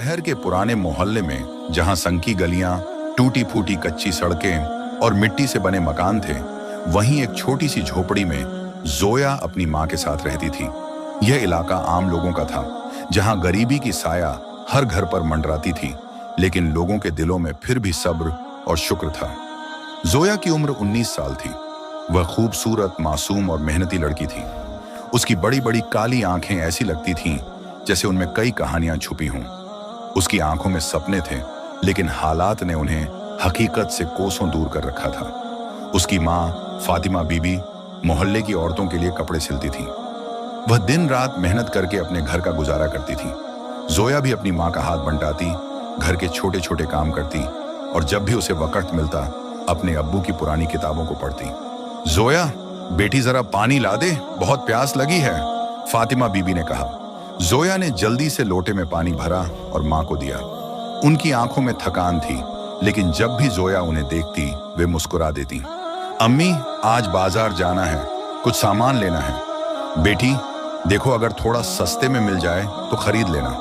शहर के पुराने मोहल्ले में, जहां संकी गलियां, टूटी फूटी कच्ची सड़कें और मिट्टी से बने मकान थे, वहीं एक छोटी सी झोपड़ी में जोया अपनी माँ के साथ रहती थी। यह इलाका आम लोगों का था, जहां गरीबी की साया हर घर पर मंडराती थी, लेकिन लोगों के दिलों में फिर भी सब्र और शुक्र था। जोया की उम्र 19 साल थी। वह खूबसूरत, मासूम और मेहनती लड़की थी। उसकी बड़ी बड़ी काली आंखें ऐसी लगती थीं जैसे उनमें कई कहानियां छुपी हों। उसकी आंखों में सपने थे, लेकिन हालात ने उन्हें हकीकत से कोसों दूर कर रखा था। उसकी माँ फातिमा बीबी मोहल्ले की औरतों के लिए कपड़े सिलती थी। वह दिन रात मेहनत करके अपने घर का गुजारा करती थी। जोया भी अपनी माँ का हाथ बंटाती, घर के छोटे छोटे काम करती और जब भी उसे वक्त मिलता अपने अब्बू की पुरानी किताबों को पढ़ती। जोया, बेटी जरा पानी ला दे, बहुत प्यास लगी है, फातिमा बीबी ने कहा। जोया ने जल्दी से लोटे में पानी भरा और माँ को दिया। उनकी आंखों में थकान थी, लेकिन जब भी जोया उन्हें देखती वे मुस्कुरा देती। अम्मी, आज बाजार जाना है, कुछ सामान लेना है। बेटी देखो, अगर थोड़ा सस्ते में मिल जाए तो खरीद लेना,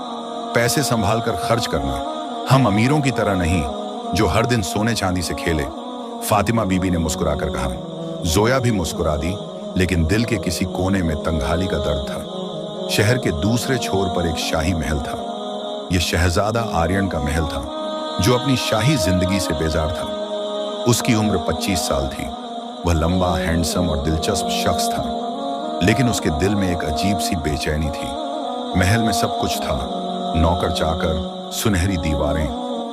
पैसे संभाल कर खर्च करना, हम अमीरों की तरह नहीं जो हर दिन सोने चांदी से खेले, फातिमा बीबी ने मुस्कुराकर कहा। जोया भी मुस्कुरा दी, लेकिन दिल के किसी कोने में तंगहाली का दर्द था। शहर के दूसरे छोर पर एक शाही महल था। यह शहजादा आर्यन का महल था, जो अपनी शाही जिंदगी से बेजार था। उसकी उम्र 25 साल थी। वह लंबा, हैंडसम और दिलचस्प शख्स था, लेकिन उसके दिल में एक अजीब सी बेचैनी थी। महल में सब कुछ था, नौकर चाकर, सुनहरी दीवारें,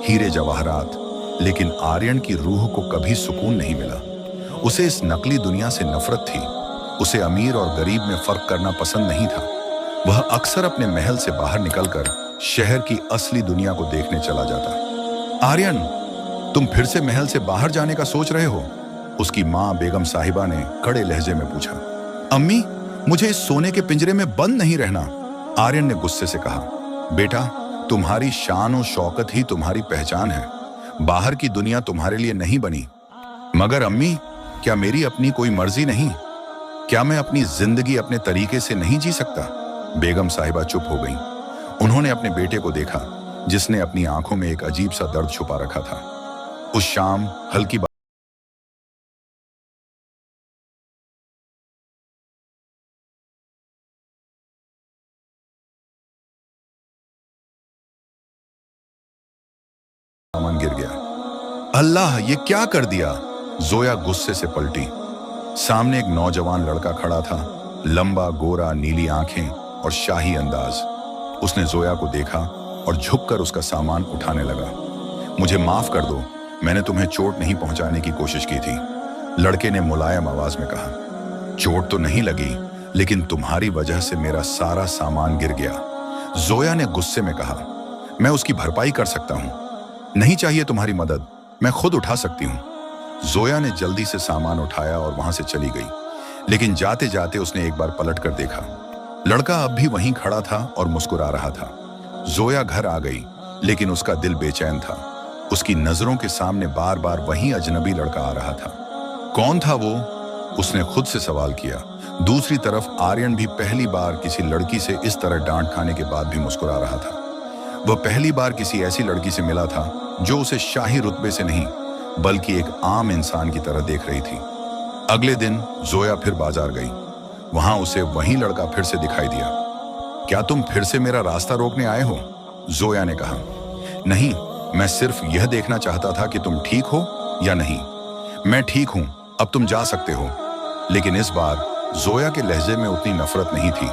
हीरे जवाहरात, लेकिन आर्यन की रूह को कभी सुकून नहीं मिला। उसे इस नकली दुनिया से नफरत थी। उसे अमीर और गरीब में फर्क करना पसंद नहीं था। वह अक्सर अपने महल से बाहर निकलकर शहर की असली दुनिया को देखने चला जाता। आर्यन, तुम फिर से महल से बाहर जाने का सोच रहे हो? उसकी माँ बेगम साहिबा ने कड़े लहजे में पूछा। अम्मी, मुझे इस सोने के पिंजरे में बंद नहीं रहना, आर्यन ने गुस्से से कहा। बेटा, तुम्हारी शान और शौकत ही तुम्हारी पहचान है। बाहर की दुनिया तुम्हारे लिए नहीं बनी। मगर अम्मी, क्या मेरी अपनी कोई मर्जी नहीं? क्या मैं अपनी जिंदगी अपने तरीके से नहीं जी सकता? बेगम साहिबा चुप हो गईं। उन्होंने अपने बेटे को देखा, जिसने अपनी आंखों में एक अजीब सा दर्द छुपा रखा था। उस शाम हल्की सामान गिर गया। अल्लाह, ये क्या कर दिया? जोया गुस्से से पलटी। सामने एक नौजवान लड़का खड़ा था, लंबा, गोरा, नीली आंखें और शाही अंदाज। उसने जोया को देखा और झुककर उसका सामान उठाने लगा। मुझे माफ कर दो, मैंने तुम्हें चोट नहीं पहुंचाने की कोशिश की थी, लड़के ने मुलायम आवाज में कहा। चोट तो नहीं लगी, लेकिन तुम्हारी वजह से मेरा सारा सामान गिर गया, जोया ने गुस्से में कहा। मैं उसकी भरपाई कर सकता हूं। नहीं चाहिए तुम्हारी मदद, मैं खुद उठा सकती हूं। जोया ने जल्दी से सामान उठाया और वहां से चली गई, लेकिन जाते जाते उसने एक बार पलट कर देखा। लड़का अब भी वहीं खड़ा था और मुस्कुरा रहा था। जोया घर आ गई, लेकिन उसका दिल बेचैन था। उसकी नजरों के सामने बार बार वही अजनबी लड़का आ रहा था। कौन था वो? उसने खुद से सवाल किया। दूसरी तरफ आर्यन भी पहली बार किसी लड़की से इस तरह डांट खाने के बाद भी मुस्कुरा रहा था। वह पहली बार किसी ऐसी लड़की से मिला था जो उसे शाही रुतबे से नहीं, बल्कि एक आम इंसान की तरह देख रही थी। अगले दिन जोया फिर बाजार गई। वहां उसे वही लड़का फिर से दिखाई दिया। क्या तुम फिर से मेरा रास्ता रोकने आए हो? जोया ने कहा। नहीं, मैं सिर्फ यह देखना चाहता था कि तुम ठीक हो या नहीं। मैं ठीक हूं, अब तुम जा सकते हो। लेकिन इस बार जोया के लहजे में उतनी नफरत नहीं थी।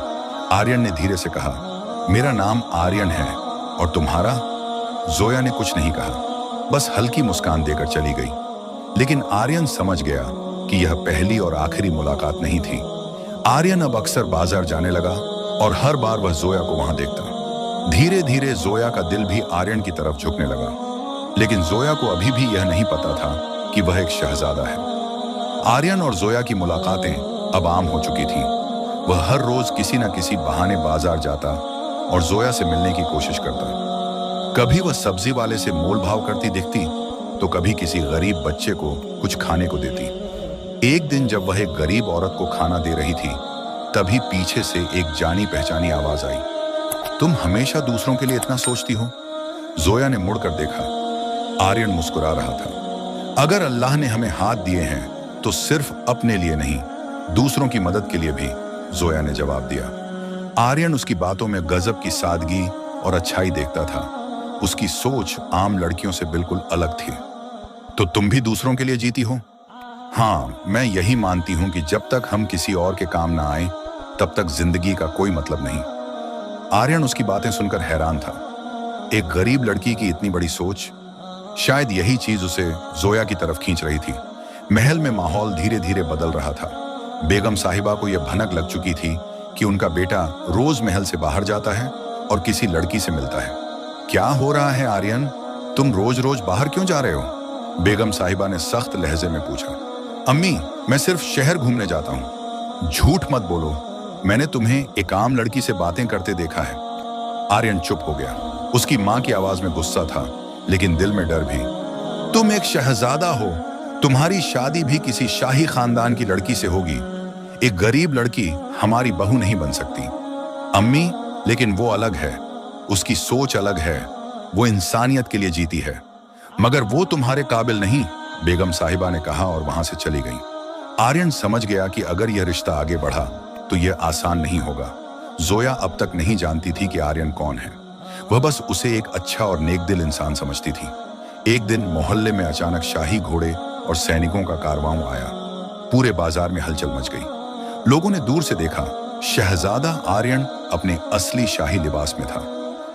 आर्यन ने धीरे से कहा, मेरा नाम आर्यन है, और तुम्हारा? जोया ने कुछ नहीं कहा, बस हल्की मुस्कान देकर चली गई। लेकिन आर्यन समझ गया कि यह पहली और आखिरी मुलाकात नहीं थी। आर्यन अब अक्सर बाजार जाने लगा और हर बार वह जोया को वहां देखता। धीरे धीरे जोया का दिल भी आर्यन की तरफ झुकने लगा, लेकिन जोया को अभी भी यह नहीं पता था कि वह एक शहजादा है। आर्यन और जोया की मुलाकातें अब आम हो चुकी थीं। वह हर रोज किसी न किसी बहाने बाजार जाता और जोया से मिलने की कोशिश करता। कभी वह सब्जी वाले से मोल भाव करती दिखती, तो कभी किसी गरीब बच्चे को कुछ खाने को देती। एक दिन जब वह एक गरीब औरत को खाना दे रही थी, तभी पीछे से एक जानी पहचानी आवाज आई। तुम हमेशा दूसरों के लिए इतना सोचती हो? जोया ने मुड़कर देखा। आर्यन मुस्कुरा रहा था। अगर अल्लाह ने हमें हाथ दिए हैं तो सिर्फ अपने लिए नहीं, दूसरों की मदद के लिए भी, जोया ने जवाब दिया। आर्यन उसकी बातों में गजब की सादगी और अच्छाई देखता था। उसकी सोच आम लड़कियों से बिल्कुल अलग थी। तो तुम भी दूसरों के लिए जीती हो? हाँ, मैं यही मानती हूं कि जब तक हम किसी और के काम ना आए तब तक जिंदगी का कोई मतलब नहीं। आर्यन उसकी बातें सुनकर हैरान था। एक गरीब लड़की की इतनी बड़ी सोच, शायद यही चीज उसे जोया की तरफ खींच रही थी। महल में माहौल धीरे धीरे बदल रहा था। बेगम साहिबा को यह भनक लग चुकी थी कि उनका बेटा रोज महल से बाहर जाता है और किसी लड़की से मिलता है। क्या हो रहा है आर्यन? तुम रोज रोज बाहर क्यों जा रहे हो? बेगम साहिबा ने सख्त लहजे में पूछा। अम्मी, मैं सिर्फ शहर घूमने जाता हूँ। झूठ मत बोलो, मैंने तुम्हें एक आम लड़की से बातें करते देखा है। आर्यन चुप हो गया। उसकी माँ की आवाज में गुस्सा था, लेकिन दिल में डर भी। तुम एक शहजादा हो, तुम्हारी शादी भी किसी शाही खानदान की लड़की से होगी। एक गरीब लड़की हमारी बहू नहीं बन सकती। अम्मी, लेकिन वो अलग है, उसकी सोच अलग है, वो इंसानियत के लिए जीती है। मगर वो तुम्हारे काबिल नहीं, बेगम साहिबा ने कहा और वहां से चली गई। आर्यन समझ गया कि अगर यह रिश्ता आगे बढ़ा तो यह आसान नहीं होगा। जोया अब तक नहीं जानती थी कि आर्यन कौन है। वह बस उसे एक अच्छा और नेकदिल इंसान समझती थी। एक दिन मोहल्ले में अचानक शाही घोड़े और सैनिकों का कारवां आया। पूरे बाजार में हलचल मच गई। लोगों ने दूर से देखा, शहजादा आर्यन अपने असली शाही लिबास में था।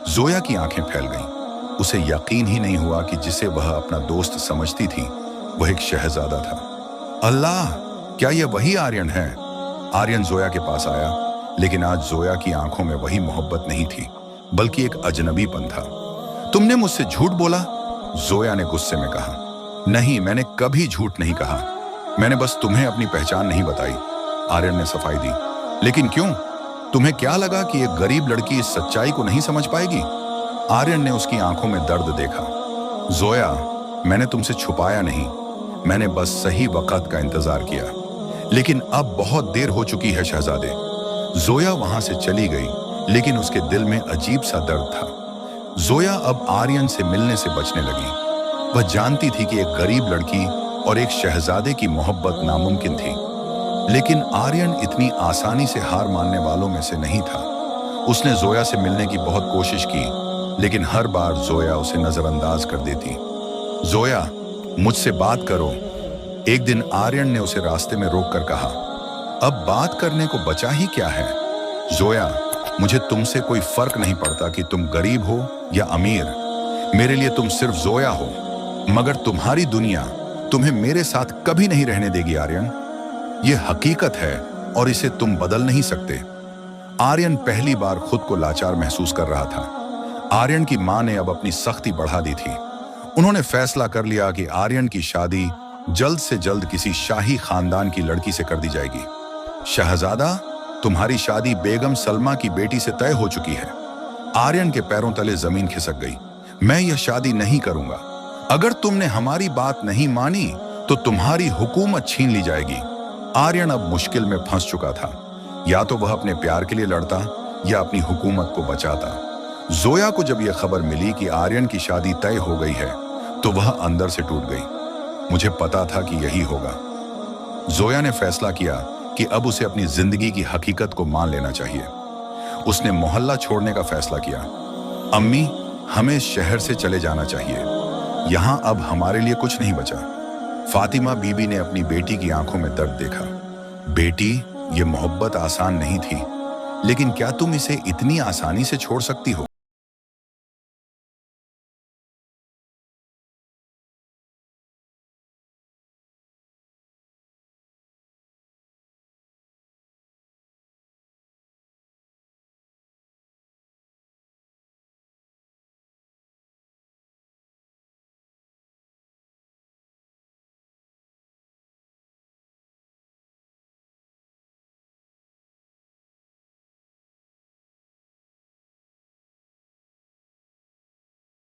जोया की आंखें फैल गईं। उसे यकीन ही नहीं हुआ कि जिसे वह अपना दोस्त समझती थी वह एक शहजादा था। अल्लाह, क्या यह वही आर्यन है? आर्यन जोया के पास आया, लेकिन आज जोया की आंखों में वही मोहब्बत नहीं थी, बल्कि एक अजनबीपन था। तुमने मुझसे झूठ बोला? जोया ने गुस्से में कहा। नहीं, मैंने कभी झूठ नहीं कहा, मैंने बस तुम्हें अपनी पहचान नहीं बताई, आर्यन ने सफाई दी। लेकिन क्यों? तुम्हें क्या लगा कि एक गरीब लड़की इस सच्चाई को नहीं समझ पाएगी? आर्यन ने उसकी आंखों में दर्द देखा। जोया, मैंने तुमसे छुपाया नहीं, मैंने बस सही वक्त का इंतजार किया। लेकिन अब बहुत देर हो चुकी है शहजादे। जोया वहां से चली गई, लेकिन उसके दिल में अजीब सा दर्द था। जोया अब आर्यन से मिलने से बचने लगी। वह जानती थी कि एक गरीब लड़की और एक शहजादे की मोहब्बत नामुमकिन थी, लेकिन आर्यन इतनी आसानी से हार मानने वालों में से नहीं था। उसने जोया से मिलने की बहुत कोशिश की, लेकिन हर बार जोया उसे नजरअंदाज कर देती। जोया, मुझसे बात करो। एक दिन आर्यन ने उसे रास्ते में रोककर कहा। अब बात करने को बचा ही क्या है? जोया, मुझे तुमसे कोई फर्क नहीं पड़ता कि तुम गरीब हो या अमीर। मेरे लिए तुम सिर्फ जोया हो, मगर तुम्हारी दुनिया तुम्हें मेरे साथ कभी नहीं रहने देगी आर्यन। यह हकीकत है और इसे तुम बदल नहीं सकते। आर्यन पहली बार खुद को लाचार महसूस कर रहा था। आर्यन की मां ने अब अपनी सख्ती बढ़ा दी थी। उन्होंने फैसला कर लिया कि आर्यन की शादी जल्द से जल्द किसी शाही खानदान की लड़की से कर दी जाएगी। शहजादा, तुम्हारी शादी बेगम सलमा की बेटी से तय हो चुकी है। आर्यन के पैरों तले जमीन खिसक गई। मैं यह शादी नहीं करूंगा। अगर तुमने हमारी बात नहीं मानी तो तुम्हारी हुकूमत छीन ली जाएगी। आर्यन अब मुश्किल में फंस चुका था। या तो वह अपने प्यार के लिए लड़ता या अपनी हुकूमत को बचाता। जोया को जब यह खबर मिली कि आर्यन की शादी तय हो गई है तो वह अंदर से टूट गई। मुझे पता था कि यही होगा। जोया ने फैसला किया कि अब उसे अपनी जिंदगी की हकीकत को मान लेना चाहिए। उसने मोहल्ला छोड़ने का फैसला किया। अम्मी, हमें इस शहर से चले जाना चाहिए। यहाँ अब हमारे लिए कुछ नहीं बचा। फातिमा बीबी ने अपनी बेटी की आंखों में दर्द देखा। बेटी, ये मोहब्बत आसान नहीं थी, लेकिन क्या तुम इसे इतनी आसानी से छोड़ सकती हो?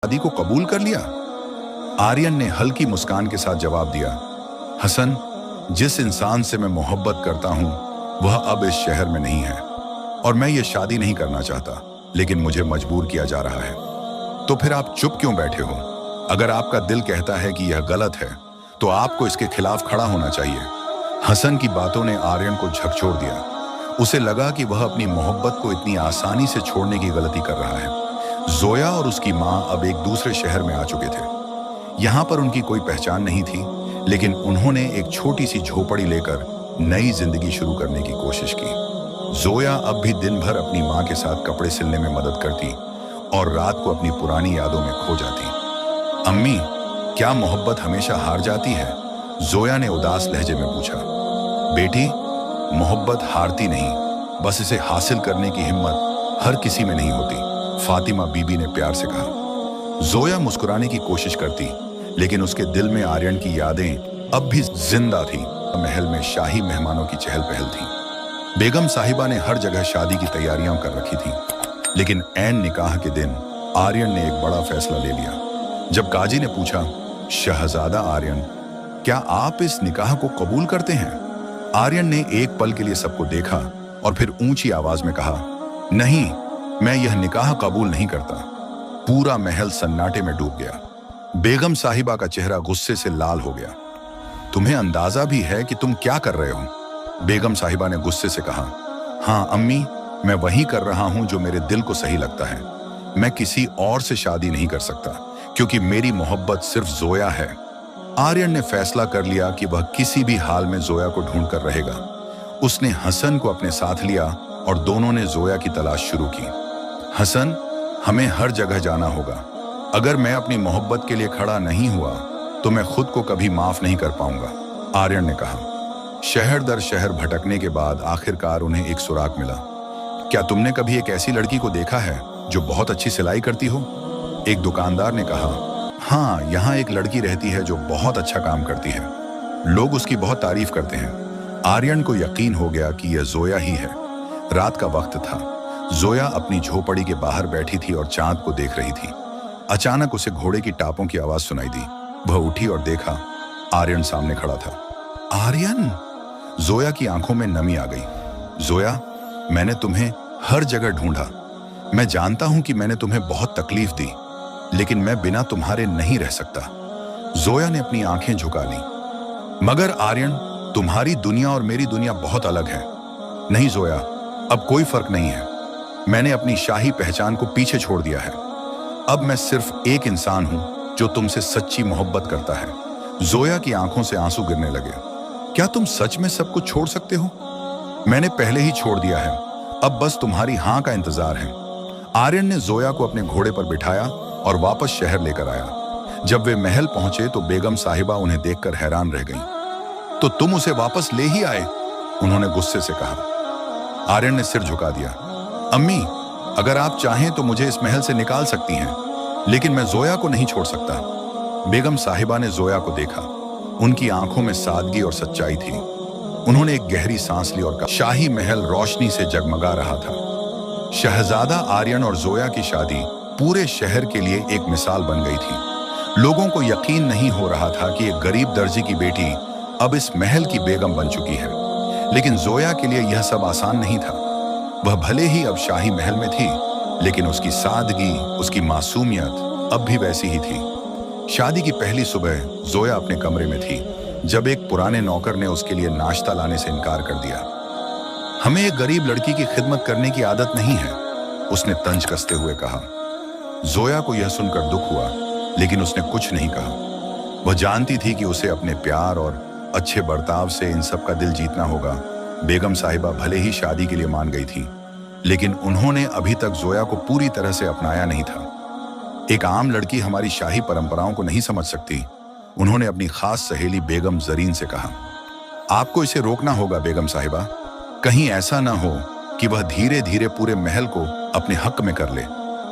शादी को कबूल कर लिया? आर्यन ने हल्की मुस्कान के साथ जवाब दिया। हसन, जिस इंसान से मैं मोहब्बत करता हूं वह अब इस शहर में नहीं है और मैं ये शादी नहीं करना चाहता, लेकिन मुझे मजबूर किया जा रहा है। तो फिर आप चुप क्यों बैठे हो? अगर आपका दिल कहता है कि यह गलत है तो आपको इसके खिलाफ खड़ा होना चाहिए। हसन की बातों ने आर्यन को झकझोर दिया। उसे लगा कि वह अपनी मोहब्बत को इतनी आसानी से छोड़ने की गलती कर रहा है। जोया और उसकी माँ अब एक दूसरे शहर में आ चुके थे। यहाँ पर उनकी कोई पहचान नहीं थी, लेकिन उन्होंने एक छोटी सी झोपड़ी लेकर नई जिंदगी शुरू करने की कोशिश की। जोया अब भी दिन भर अपनी माँ के साथ कपड़े सिलने में मदद करती और रात को अपनी पुरानी यादों में खो जाती। अम्मी, क्या मोहब्बत हमेशा हार जाती है? जोया ने उदास लहजे में पूछा। बेटी, मोहब्बत हारती नहीं, बस इसे हासिल करने की हिम्मत हर किसी में नहीं होती, फातिमा बीबी ने प्यार से कहा। जोया मुस्कुराने की कोशिश करती, लेकिन उसके दिल में आर्यन की यादें अब भी जिंदा थीं। महल में शाही मेहमानों की चहल पहल थी। बेगम साहिबा ने हर जगह शादी की तैयारियां कर रखी थी, लेकिन ऐन निकाह के दिन आर्यन ने एक बड़ा फैसला ले लिया। जब काजी ने पूछा, शहजादा आर्यन, क्या आप इस निकाह को कबूल करते हैं? आर्यन ने एक पल के लिए सबको देखा और फिर ऊंची आवाज में कहा, नहीं, मैं यह निकाह कबूल नहीं करता। पूरा महल सन्नाटे में डूब गया। बेगम साहिबा का चेहरा गुस्से से लाल हो गया। तुम्हें अंदाजा भी है कि तुम क्या कर रहे हो? बेगम साहिबा ने गुस्से से कहा। हाँ अम्मी, मैं वही कर रहा हूं जो मेरे दिल को सही लगता है। मैं किसी और से शादी नहीं कर सकता, क्योंकि मेरी मोहब्बत सिर्फ जोया है। आर्यन ने फैसला कर लिया कि वह किसी भी हाल में जोया को ढूंढ कर रहेगा। उसने हसन को अपने साथ लिया और दोनों ने जोया की तलाश शुरू की। हसन, हमें हर जगह जाना होगा। अगर मैं अपनी मोहब्बत के लिए खड़ा नहीं हुआ तो मैं खुद को कभी माफ नहीं कर पाऊंगा, आर्यन ने कहा। शहर दर शहर भटकने के बाद आखिरकार उन्हें एक सुराग मिला। क्या तुमने कभी एक ऐसी लड़की को देखा है जो बहुत अच्छी सिलाई करती हो? एक दुकानदार ने कहा। हाँ, यहाँ एक लड़की रहती है जो बहुत अच्छा काम करती है। लोग उसकी बहुत तारीफ करते हैं। आर्यन को यकीन हो गया कि यह जोया ही है। रात का वक्त था। जोया अपनी झोपड़ी के बाहर बैठी थी और चांद को देख रही थी। अचानक उसे घोड़े की टापों की आवाज सुनाई दी। वह उठी और देखा, आर्यन सामने खड़ा था। आर्यन! जोया की आंखों में नमी आ गई। जोया, मैंने तुम्हें हर जगह ढूंढा। मैं जानता हूं कि मैंने तुम्हें बहुत तकलीफ दी, लेकिन मैं बिना तुम्हारे नहीं रह सकता। जोया ने अपनी आंखें झुका ली। मगर आर्यन, तुम्हारी दुनिया और मेरी दुनिया बहुत अलग है। नहीं जोया, अब कोई फर्क नहीं है। मैंने अपनी शाही पहचान को पीछे छोड़ दिया है। अब मैं सिर्फ एक इंसान हूं जो तुमसे सच्ची मोहब्बत करता है। जोया की आंखों से आंसू गिरने लगे। क्या तुम सच में सब कुछ छोड़ सकते हो? मैंने पहले ही छोड़ दिया है, अब बस तुम्हारी हां का इंतजार है। आर्यन ने जोया को अपने घोड़े पर बिठाया और वापस शहर लेकर आया। जब वे महल पहुंचे तो बेगम साहिबा उन्हें देखकर हैरान रह गईं। तो तुम उसे वापस ले ही आए? उन्होंने गुस्से से कहा। आर्यन ने सिर झुका दिया। अम्मी, अगर आप चाहें तो मुझे इस महल से निकाल सकती हैं, लेकिन मैं जोया को नहीं छोड़ सकता। बेगम साहिबा ने जोया को देखा। उनकी आंखों में सादगी और सच्चाई थी। उन्होंने एक गहरी सांस ली और कहा, शाही महल रोशनी से जगमगा रहा था। शहजादा आर्यन और जोया की शादी पूरे शहर के लिए एक मिसाल बन गई थी। लोगों को यकीन नहीं हो रहा था कि एक गरीब दर्जी की बेटी अब इस महल की बेगम बन चुकी है। लेकिन जोया के लिए यह सब आसान नहीं था। वह भले ही अब शाही महल में थी, लेकिन उसकी सादगी, उसकी मासूमियत अब भी वैसी ही थी। शादी की पहली सुबह जोया अपने कमरे में थी जब एक पुराने नौकर ने उसके लिए नाश्ता लाने से इनकार कर दिया। हमें एक गरीब लड़की की खिदमत करने की आदत नहीं है, उसने तंज कसते हुए कहा। जोया को यह सुनकर दुख हुआ, लेकिन उसने कुछ नहीं कहा। वह जानती थी कि उसे अपने प्यार और अच्छे बर्ताव से इन सब का दिल जीतना होगा। बेगम साहिबा भले ही शादी के लिए मान गई थी, लेकिन उन्होंने अभी तक जोया को पूरी तरह से अपनाया नहीं था। एक आम लड़की हमारी शाही परंपराओं को नहीं समझ सकती, उन्होंने अपनी खास सहेली बेगम जरीन से कहा। आपको इसे रोकना होगा बेगम साहिबा। कहीं ऐसा ना हो कि वह धीरे धीरे पूरे महल को अपने हक में कर ले,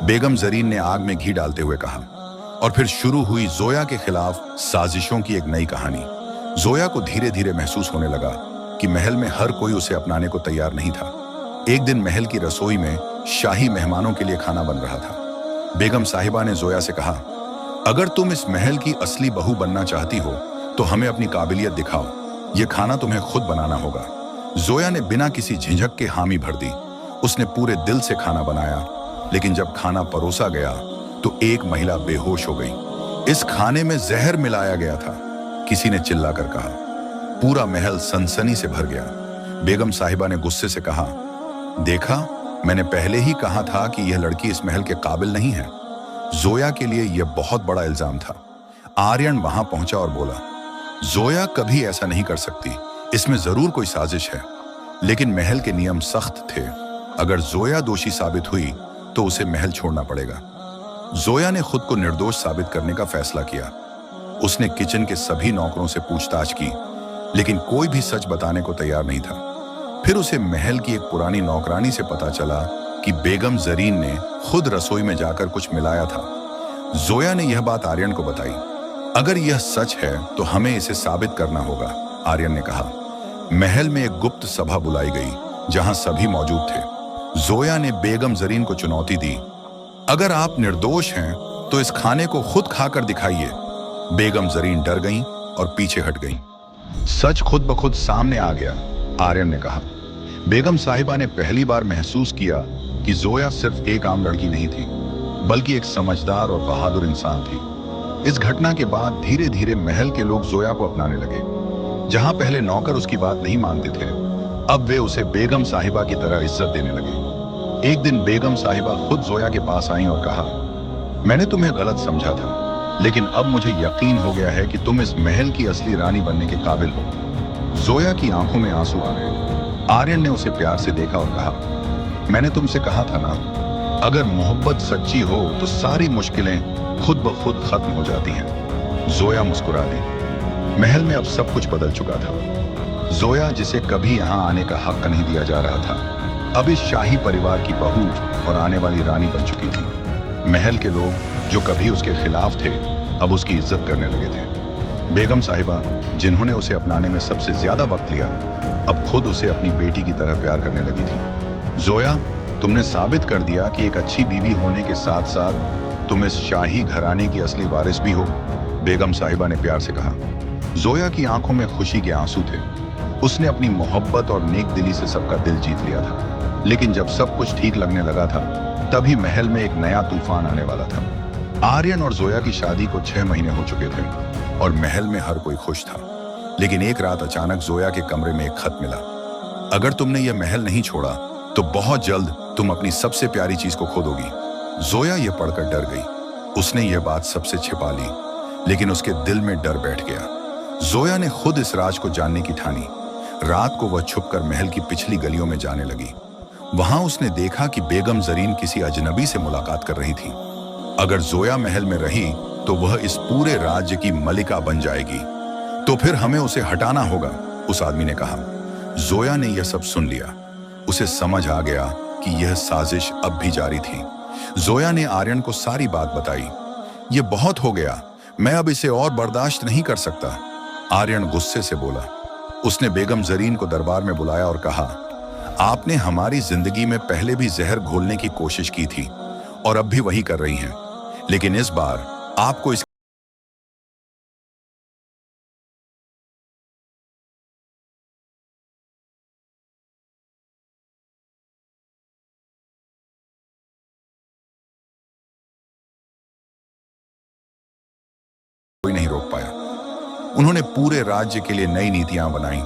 बेगम जरीन ने आग में घी डालते हुए कहा। और फिर शुरू हुई जोया के खिलाफ साजिशों की एक नई कहानी। जोया को धीरे धीरे महसूस होने लगा कि महल में हर कोई उसे अपनाने को तैयार नहीं था। एक दिन महल की रसोई में शाही मेहमानों के लिए खाना बन रहा था। बेगम साहिबा ने जोया से कहा, अगर तुम इस महल की असली बहू बनना चाहती हो तो हमें अपनी काबिलियत दिखाओ। ये खाना तुम्हें खुद बनाना होगा। जोया ने बिना किसी झिझक के हामी भर दी। उसने पूरे दिल से खाना बनाया, लेकिन जब खाना परोसा गया तो एक महिला बेहोश हो गई। इस खाने में जहर मिलाया गया था, किसी ने चिल्लाकर कहा। पूरा महल सनसनी से भर गया। बेगम साहिबा ने गुस्से से कहा, देखा, मैंने पहले ही कहा था कि यह लड़की इस महल के काबिल नहीं है। जोया के लिए यह बहुत बड़ा इल्जाम था। आर्यन वहां पहुंचा और बोला, जोया कभी ऐसा नहीं कर सकती, इसमें जरूर कोई साजिश है। लेकिन महल के नियम सख्त थे। अगर जोया दोषी साबित हुई तो उसे महल छोड़ना पड़ेगा। जोया ने खुद को निर्दोष साबित करने का फैसला किया। उसने किचन के सभी नौकरों से पूछताछ की, लेकिन कोई भी सच बताने को तैयार नहीं था। फिर उसे महल की एक पुरानी नौकरानी से पता चला कि बेगम जरीन ने खुद रसोई में जाकर कुछ मिलाया था। जोया ने यह बात आर्यन को बताई। अगर यह सच है तो हमें इसे साबित करना होगा, आर्यन ने कहा। महल में एक गुप्त सभा बुलाई गई जहां सभी मौजूद थे। जोया ने बेगम जरीन को चुनौती दी, अगर आप निर्दोष हैं तो इस खाने को खुद खाकर दिखाइए। बेगम जरीन डर गईं और पीछे हट गईं। सच खुद ब खुद सामने आ गया, आर्यन ने कहा। बेगम साहिबा ने पहली बार महसूस किया कि जोया सिर्फ एक आम लड़की नहीं थी, बल्कि एक समझदार और बहादुर इंसान थी। इस घटना के बाद धीरे धीरे महल के लोग जोया को अपनाने लगे। जहां पहले नौकर उसकी बात नहीं मानते थे, अब वे उसे बेगम साहिबा की तरह इज्जत देने लगे। एक दिन बेगम साहिबा खुद जोया के पास आई और कहा, मैंने तुम्हें गलत समझा था, लेकिन अब मुझे यकीन हो गया है कि तुम इस महल की असली रानी बनने के काबिल हो। जोया की आंखों में आंसू आ गए। आर्यन ने उसे प्यार से देखा और कहा, मैंने तुमसे कहा था ना, अगर मोहब्बत सच्ची हो तो सारी मुश्किलें खुद ब खुद खत्म हो जाती हैं। जोया मुस्कुरा दी। महल में अब सब कुछ बदल चुका था। जोया, जिसे कभी यहाँ आने का हक नहीं दिया जा रहा था, अब इस शाही परिवार की बहू और आने वाली रानी बन चुकी थी। महल के लोग जो कभी उसके खिलाफ थे, अब उसकी इज्जत करने लगे थे। बेगम साहिबा, जिन्होंने उसे अपनाने में सबसे ज्यादा वक्त लिया, अब खुद उसे अपनी बेटी की तरह प्यार करने लगी थी। जोया, तुमने साबित कर दिया कि एक अच्छी बीवी होने के साथ साथ तुम इस शाही घराने की असली वारिस भी हो, बेगम साहिबा ने प्यार से कहा। जोया की आंखों में खुशी के आंसू थे। उसने अपनी मोहब्बत और नेक दिली से सबका दिल जीत लिया था। लेकिन जब सब कुछ ठीक लगने लगा था, तभी महल में एक नया तूफान आने वाला था। आर्यन और जोया की शादी को 6 महीने हो चुके थे और महल में हर कोई खुश था। लेकिन एक रात अचानक जोया के कमरे में एक खत मिला। अगर तुमने यह महल नहीं छोड़ा तो बहुत जल्द तुम अपनी सबसे प्यारी चीज को खो दोगी। जोया यह पढ़कर डर गई। उसने यह बात सबसे छिपा ली, लेकिन उसके दिल में डर बैठ गया। जोया ने खुद इस राज को जानने की ठानी। रात को वह छुपकर महल की पिछली गलियों में जाने लगी। वहां उसने देखा कि बेगम जरीन किसी अजनबी से मुलाकात कर रही थी। अगर जोया महल में रही तो वह इस पूरे राज्य की मलिका बन जाएगी, तो फिर हमें उसे हटाना होगा, उस आदमी ने कहा। जोया ने यह सब सुन लिया। उसे समझ आ गया कि यह साजिश अब भी जारी थी। जोया ने आर्यन को सारी बात बताई। यह बहुत हो गया, मैं अब इसे और बर्दाश्त नहीं कर सकता, आर्यन गुस्से से बोला। उसने बेगम जरीन को दरबार में बुलाया और कहा, आपने हमारी जिंदगी में पहले भी जहर घोलने की कोशिश की थी और अब भी वही कर रही हैं, लेकिन इस बार आपको इस कोई नहीं रोक पाया। उन्होंने पूरे राज्य के लिए नई नीतियां बनाई,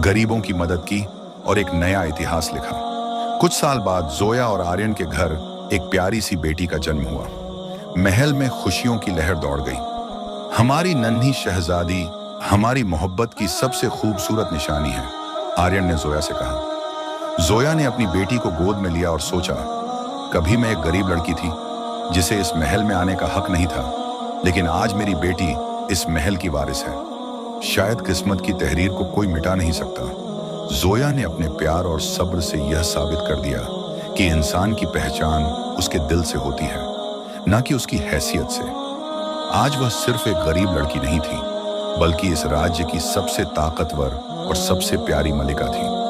गरीबों की मदद की और एक नया इतिहास लिखा। कुछ साल बाद जोया और आर्यन के घर एक प्यारी सी बेटी का जन्म हुआ। महल में खुशियों की लहर दौड़ गई। हमारी नन्ही शहजादी हमारी मोहब्बत की सबसे खूबसूरत निशानी है, आर्यन ने जोया से कहा। जोया ने अपनी बेटी को गोद में लिया और सोचा, कभी मैं एक गरीब लड़की थी जिसे इस महल में आने का हक नहीं था, लेकिन आज मेरी बेटी इस महल की वारिस है। शायद किस्मत की तहरीर को कोई मिटा नहीं सकता। जोया ने अपने प्यार और सब्र से यह साबित कर दिया कि इंसान की पहचान उसके दिल से होती है, न कि उसकी हैसियत से। आज वह सिर्फ एक गरीब लड़की नहीं थी, बल्कि इस राज्य की सबसे ताकतवर और सबसे प्यारी मलिका थी।